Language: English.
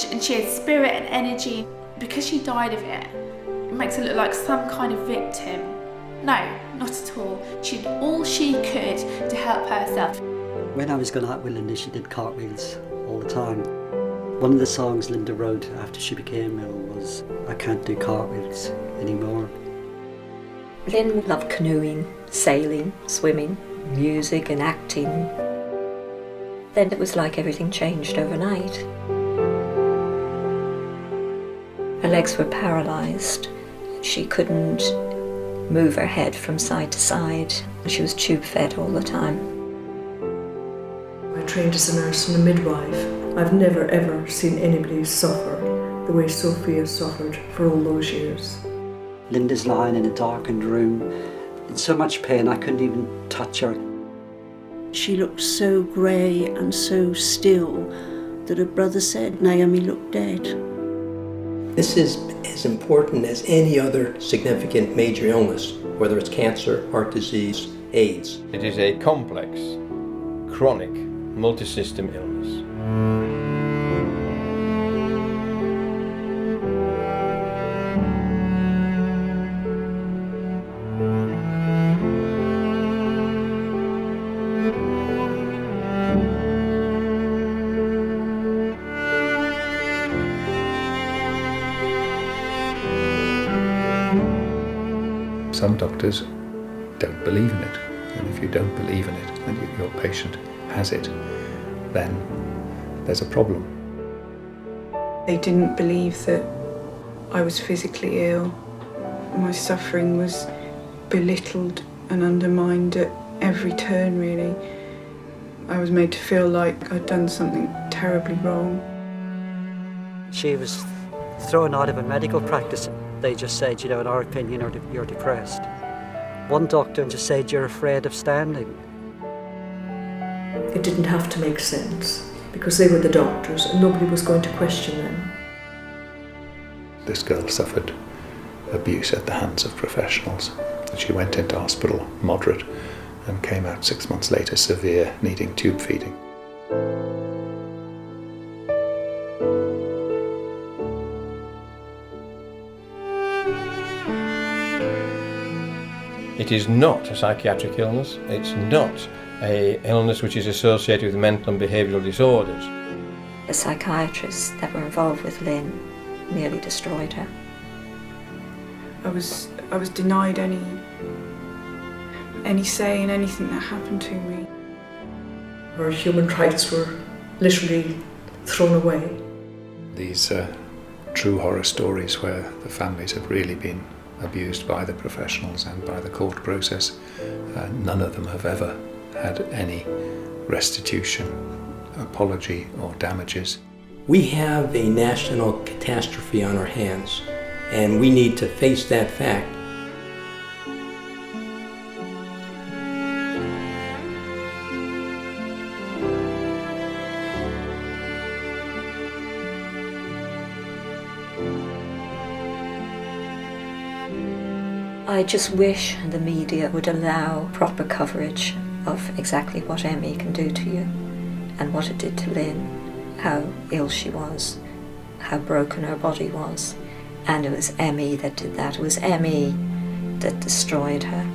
and she had spirit and energy. Because she died of it, it makes her look like some kind of victim. No, not at all. She did all she could to help herself. When I was going out with Linda, she did cartwheels all the time. One of the songs Linda wrote after she became ill was, "I can't do cartwheels anymore." Lynn loved canoeing, sailing, swimming, music and acting. Then it was like everything changed overnight. Her legs were paralysed. She couldn't move her head from side to side. She was tube fed all the time. I trained as a nurse and a midwife. I've never ever seen anybody suffer the way Sophia suffered for all those years. Linda's lying in a darkened room in so much pain I couldn't even touch her. She looked so grey and so still that her brother said Naomi looked dead. This is as important as any other significant major illness, whether it's cancer, heart disease, AIDS. It is a complex, chronic, multi-system illness. Some doctors don't believe in it, and if you don't believe in it and your patient has it, then there's a problem. They didn't believe that I was physically ill. My suffering was belittled and undermined at every turn, really. I was made to feel like I'd done something terribly wrong. She was thrown out of a medical practice. They just said, in our opinion, you're depressed. One doctor just said, you're afraid of standing. It didn't have to make sense because they were the doctors and nobody was going to question them. This girl suffered abuse at the hands of professionals. She went into hospital moderate and came out 6 months later severe, needing tube feeding. It is not a psychiatric illness. It's not an illness which is associated with mental and behavioural disorders. The psychiatrists that were involved with Lynn nearly destroyed her. I was denied any say in anything that happened to me. Her human rights were literally thrown away. These true horror stories where the families have really been abused by the professionals and by the court process. None of them have ever had any restitution, apology or damages. We have a national catastrophe on our hands, and we need to face that fact. I just wish the media would allow proper coverage of exactly what ME can do to you and what it did to Lynn, how ill she was, how broken her body was. And it was ME that did that. It was ME that destroyed her.